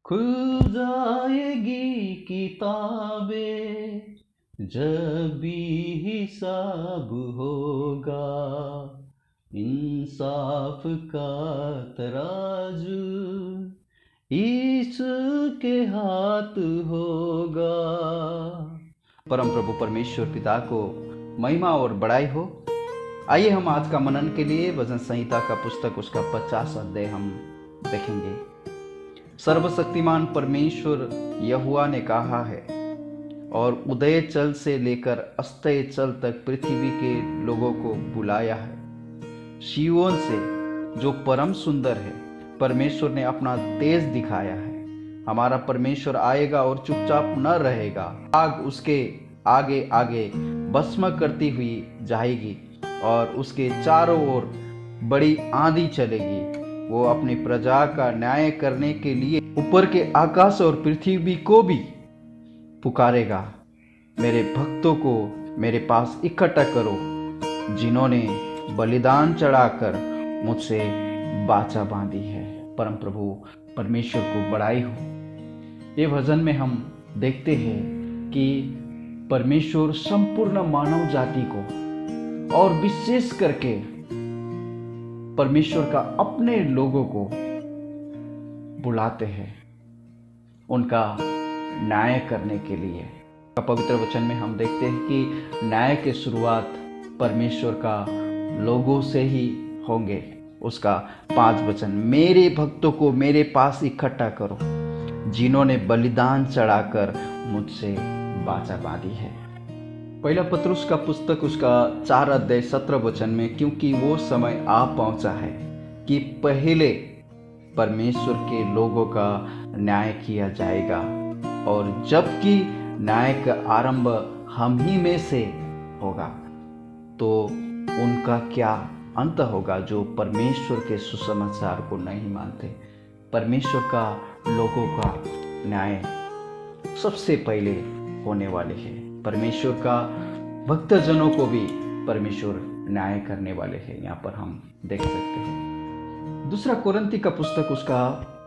खुल जाएगी किताबें जब भी हिसाब होगा, इंसाफ का तराजू इसके हाथ होगा। परम प्रभु परमेश्वर पिता को महिमा और बड़ाई हो। आइए हम आज का मनन के लिए वचन संहिता का पुस्तक उसका 50 अध्याय हम देखेंगे। सर्वशक्तिमान परमेश्वर यहोवा ने कहा है, और उदय चल से लेकर अस्तय चल तक पृथ्वी के लोगों को बुलाया है। सिय्योन से जो परम सुंदर है, परमेश्वर ने अपना तेज दिखाया है। हमारा परमेश्वर आएगा और चुपचाप न रहेगा। आग उसके आगे आगे भस्म करती हुई जाएगी और उसके चारों ओर बड़ी आंधी चलेगी। वो अपनी प्रजा का न्याय करने के लिए ऊपर के आकाश और पृथ्वी को भी पुकारेगा। मेरे भक्तों को मेरे पास इकट्ठा करो, जिन्होंने बलिदान चढ़ाकर मुझसे वाचा बांधी है। परम प्रभु परमेश्वर को बड़ाई हो। ये भजन में हम देखते हैं कि परमेश्वर संपूर्ण मानव जाति को और विशेष करके परमेश्वर का अपने लोगों को बुलाते हैं उनका न्याय करने के लिए। पवित्र वचन में हम देखते हैं कि न्याय की शुरुआत परमेश्वर का लोगों से ही होंगे। उसका 5 वचन, मेरे भक्तों को मेरे पास इकट्ठा करो, जिन्होंने बलिदान चढ़ाकर मुझसे वाचा बांधी है। पहला पत्रुस का पुस्तक उसका 4 अध्याय 17 वचन में, क्योंकि वो समय आ पहुंचा है कि पहले परमेश्वर के लोगों का न्याय किया जाएगा, और जबकि न्याय का आरंभ हम ही में से होगा तो उनका क्या अंत होगा जो परमेश्वर के सुसमाचार को नहीं मानते। परमेश्वर का लोगों का न्याय सबसे पहले होने वाले हैं। परमेश्वर का भक्तजनों को भी परमेश्वर न्याय करने वाले हैं। यहाँ पर हम देख सकते हैं। दूसरा कोरिन्थी का पुस्तक उसका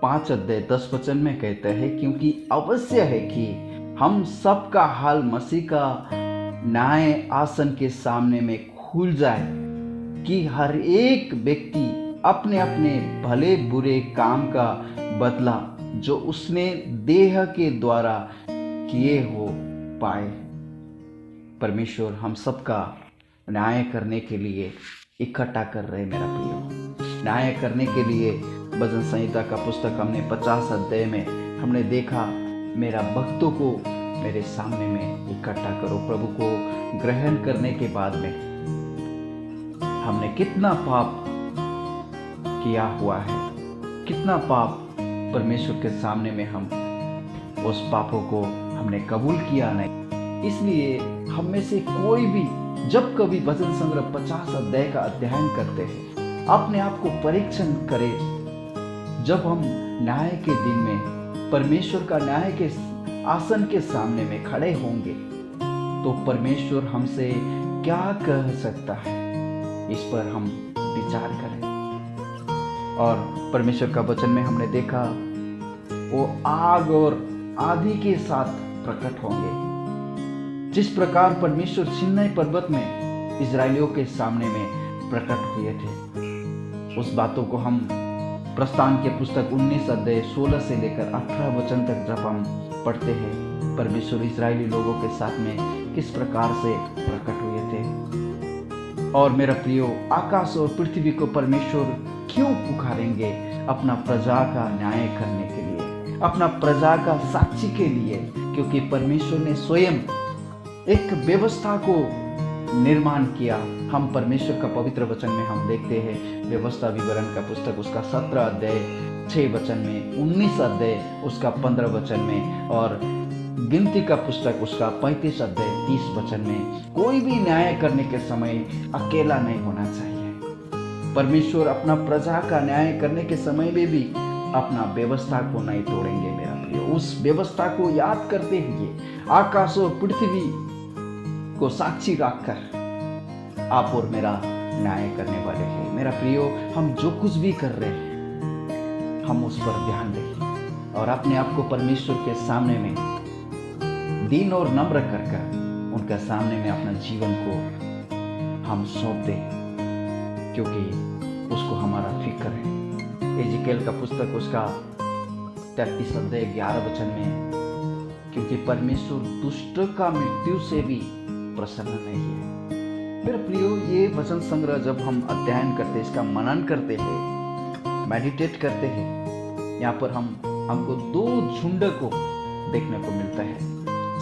5 अध्याय 10 वचन में कहते हैं, क्योंकि अवश्य है कि हम सबका हाल मसीह का न्याय आसन के सामने में खुल जाए, कि हर एक व्यक्ति अपने अपने भले बुरे काम का बदला जो उसने देह के द्वारा किए हो पाए। परमेश्वर हम सबका न्याय करने के लिए इकट्ठा कर रहे। मेरा प्रिय, न्याय करने के लिए भजन संहिता का पुस्तक हमने 50 अध्याय में हमने देखा, मेरा भक्तों को मेरे सामने में इकट्ठा करो। प्रभु को ग्रहण करने के बाद में हमने कितना पाप किया हुआ है, कितना पाप परमेश्वर के सामने में हम उस पापों को हमने कबूल किया नहीं। इसलिए हम में से कोई भी जब कभी भजन संग्रह 50 अध्याय का अध्ययन करते हैं, अपने आप को परीक्षण करें। जब हम न्याय के दिन में परमेश्वर का न्याय के आसन के सामने में खड़े होंगे तो परमेश्वर हमसे क्या कह सकता है, इस पर हम विचार करें। और परमेश्वर का वचन में हमने देखा, वो आग और आंधी के साथ प्रकट होंगे। जिस प्रकार परमेश्वर सिन्नै पर्वत में इजरायलियों के सामने में प्रकट हुए थे, उस बातों को हम प्रस्थान के पुस्तक 19 अध्याय 16 से लेकर 18 वचन तक जब हम पढ़ते हैं, परमेश्वर इजरायली लोगों के साथ में किस प्रकार से प्रकट हुए थे। और मेरा प्रियो, आकाश और पृथ्वी को परमेश्वर क्यों पुकारेंगे? अपना प्रजा का न्याय करने के लिए, अपना प्रजा का साक्षी के लिए, क्योंकि परमेश्वर ने स्वयं एक व्यवस्था को निर्माण किया। हम परमेश्वर का पवित्र वचन में हम देखते हैं, व्यवस्था विवरण का पुस्तक उसका 17 अध्याय 6 वचन में, 19 अध्याय उसका 15 वचन में, और गिनती का पुस्तक उसका 35 अध्याय 30 वचन में, कोई भी न्याय करने के समय अकेला नहीं होना चाहिए। परमेश्वर अपना प्रजा का न्याय करने के समय में भी अपना व्यवस्था को नहीं तोड़ेंगे। मेरा प्रिय, उस व्यवस्था को याद करते हुए आकाश और पृथ्वी को साक्षी रखकर आप और मेरा न्याय करने वाले हैं। मेरा प्रियो, हम जो कुछ भी कर रहे हैं हम उस पर ध्यान दें और अपने आप को परमेश्वर के सामने में दीन और नम्र कर उनके सामने में अपना जीवन को हम सौंप दें, क्योंकि उसको हमारा फिक्र है। एजिकेल का पुस्तक उसका 33 अध्याय 11 वचन में, क्योंकि परमेश्वर दुष्ट का मृत्यु से भी प्रसन्न नहीं है। मेरे प्रियो, ये वचन संग्रह जब हम अध्ययन करते हैं, इसका मनन करते हैं, मेडिटेट करते हैं, यहाँ पर हमको 2 झुंड को देखने को मिलता है।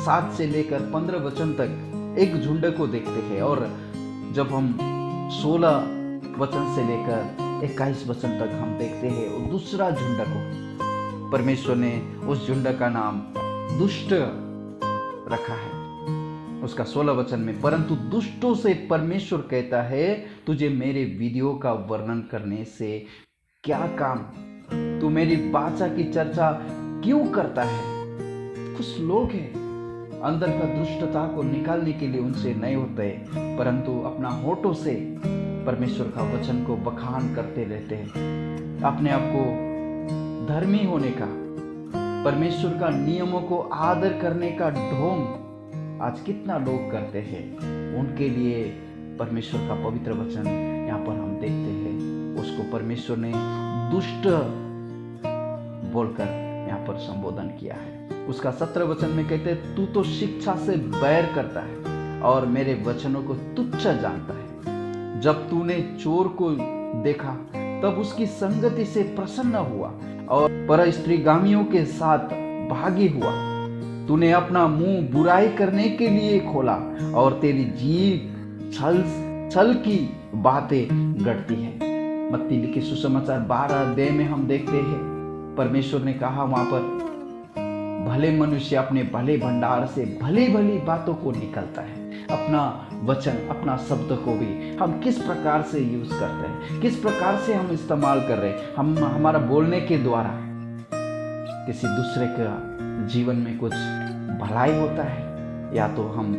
7 से लेकर 15 वचन तक एक झुंड को देखते हैं, और जब हम 16 वचन से लेकर 21 वचन तक हम देखते हैं और दूसरा झुंड को। परमेश्वर ने उस झुंड का नाम दुष्ट रखा है। उसका 16 वचन में, परंतु दुष्टों से परमेश्वर कहता है, तुझे मेरे वीडियो का वर्णन करने से क्या काम? तू मेरी वाचा की चर्चा क्यों करता है? कुछ लोग हैं अंदर का दुष्टता को निकालने के लिए उनसे नहीं होते, परंतु अपना होठों से परमेश्वर का वचन को बखान करते रहते हैं। अपने आप को धर्मी होने का, परमेश्वर का नियमों को आदर करने का ढोंग आज कितना लोग करते हैं। उनके लिए परमेश्वर का पवित्र वचन यहाँ पर हम देखते हैं, उसको परमेश्वर ने दुष्ट बोलकर यहाँ पर संबोधन किया है। उसका 17 वचन में कहते हैं, तू तो शिक्षा से बैर करता है और मेरे वचनों को तुच्छ जानता है। जब तूने चोर को देखा तब उसकी संगति से प्रसन्न हुआ और पर स्त्रीगामियों के साथ भागी हुआ। तूने अपना मुंह बुराई करने के लिए खोला और तेरी जीभ छल की बातें गढ़ती है। मत्ती लिखी सुसमाचार 12 अध्याय में हम देखते हैं, परमेश्वर ने कहा वहां पर, भले मनुष्य अपने भले भंडार से भली भली बातों को निकलता है। अपना वचन, अपना शब्द को भी हम किस प्रकार से यूज करते हैं, किस प्रकार से हम इस्तेमाल कर रहे हैं। हम हमारा बोलने के द्वारा किसी दूसरे का जीवन में कुछ भलाई होता है, या तो हम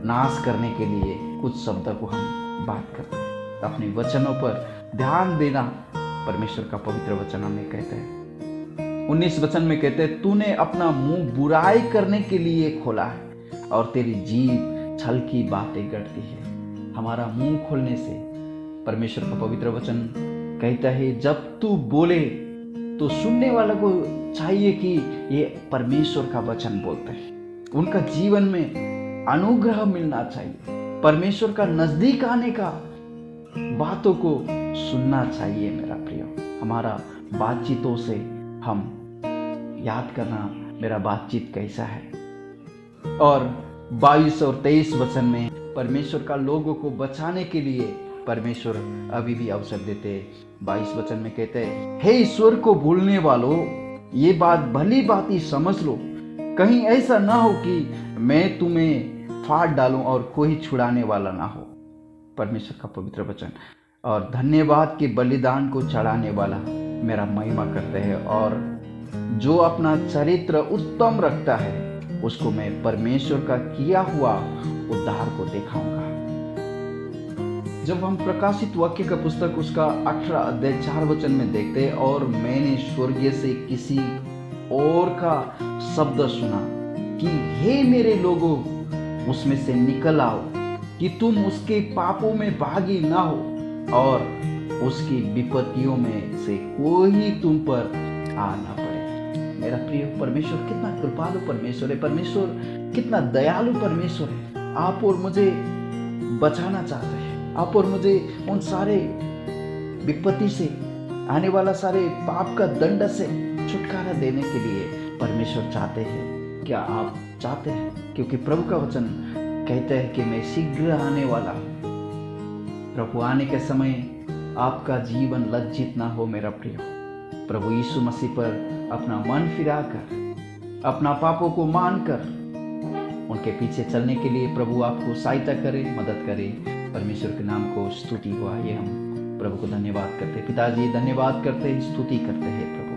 नाश करने के लिए कुछ शब्द को हम बात करते हैं। अपने वचनों पर ध्यान देना परमेश्वर का पवित्र वचन हमें कहता है। 19 वचन में कहते हैं, तूने अपना मुंह बुराई करने के लिए खोला है और तेरी जीभ छल की बातें गढ़ती है। हमारा मुंह खोलने से परमेश्वर का पवित्र वचन कहता है, जब तू बोले तो सुनने वालों को चाहिए कि ये परमेश्वर का वचन बोलते हैं। उनका जीवन में अनुग्रह मिलना चाहिए, परमेश्वर का नजदीक आने का बातों को सुनना चाहिए। मेरा प्रियो, हमारा बातचीतों से हम याद करना, मेरा बातचीत कैसा है। और 22 और 23 वचन में परमेश्वर का लोगों को बचाने के लिए परमेश्वर अभी भी अवसर देते। 22 वचन में कहते हैं, हे ईश्वर को भूलने वालों, ये बात भली भांति समझ लो, कहीं ऐसा ना हो कि मैं तुम्हें फाड़ डालूं और कोई छुड़ाने वाला ना हो। परमेश्वर का पवित्र वचन। और धन्यवाद के बलिदान को चढ़ाने वाला मेरा महिमा करते हैं, और जो अपना चरित्र उत्तम रखता है उसको मैं परमेश्वर का किया हुआ उद्धार को दिखाऊंगा। जब हम प्रकाशित वाक्य का पुस्तक उसका 18 अध्याय 4 वचन में देखते हैं, और मैंने स्वर्गीय से किसी और का शब्द सुना कि हे मेरे लोगों, उसमें से निकल आओ कि तुम उसके पापों में भागी ना हो और उसकी विपत्तियों में से कोई तुम पर आ ना पड़े। मेरा प्रिय, परमेश्वर कितना कृपालु परमेश्वर है, परमेश्वर कितना दयालु परमेश्वर है। आप और मुझे बचाना चाहते हैं, आप और मुझे उन सारे विपत्ति से, आने वाला सारे पाप का दंड से छुटकारा देने के लिए परमेश्वर चाहते हैं। क्या आप चाहते हैं? क्योंकि प्रभु का वचन कहता है कि मैं शीघ्र आने वाला हूं। प्रभु आने के समय आपका जीवन लज्जित ना हो। मेरा प्रिय, प्रभु यीशु मसीह पर अपना मन फिराकर, अपना पापों को मानकर उनके पीछे चलने के लिए प्रभु आपको सहायता करे, मदद करे। परमेश्वर के नाम को स्तुति हो। आइए हम प्रभु को धन्यवाद करते हैं। पिताजी, धन्यवाद करते हैं, स्तुति करते हैं प्रभु।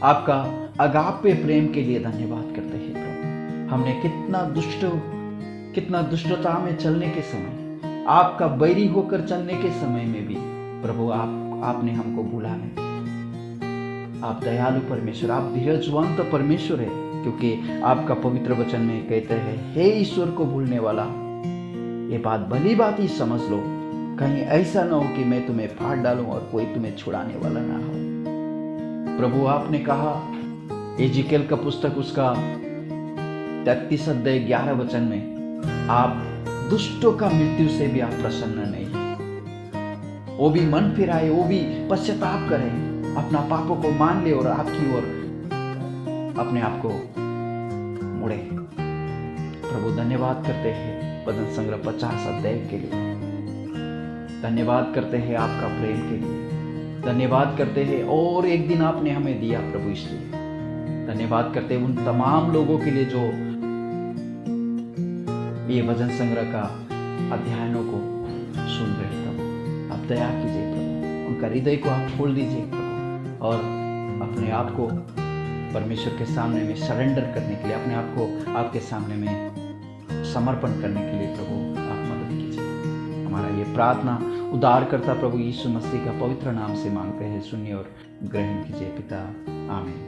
आपका अगापे प्रेम के लिए धन्यवाद करते हैं प्रभु। हमने कितना दुष्टता में चलने के समय, आपका बैरी होकर चलने के समय में भी प्रभु आपने हमको भुला नहीं। आप दयालु परमेश्वर, आप धीरजवंत परमेश्वर है, क्योंकि आपका पवित्र वचन में कहते हैं, हे ईश्वर को भूलने वाला, ये बात भली बात ही समझ लो, कहीं ऐसा ना हो कि मैं तुम्हें फाड़ डालूं और कोई तुम्हें छुड़ाने वाला ना हो। प्रभु आपने कहा एजिकेल का पुस्तक उसका 33 अध्याय 11 वचन में, आप दुष्टों का मृत्यु से भी आप प्रसन्न नहीं, वो भी मन फिराए, वो भी पश्चाताप करे, अपना पापों को मान ले और आपकी ओर अपने आप को मुड़े। प्रभु धन्यवाद करते हैं भजन संग्रह 50 अध्याय के लिए, धन्यवाद करते हैं आपका प्रेम के लिए, धन्यवाद करते हैं और एक दिन आपने हमें दिया प्रभु, इसलिए धन्यवाद करते हैं उन तमाम लोगों के लिए जो ये भजन संग्रह का अध्ययनों को सुन रहे प्रभु। आप दया कीजिए प्रभु, उनका हृदय को आप खोल दीजिए प्रभु, और अपने आप को परमेश्वर के सामने में सरेंडर करने के लिए, अपने आप को आपके सामने में समर्पण करने के लिए प्रभु आप मदद कीजिए। हमारा ये प्रार्थना उद्धारकर्ता प्रभु यीशु मसीह का पवित्र नाम से मांगते हैं, सुनिए और ग्रहण कीजिए पिता, आमीन।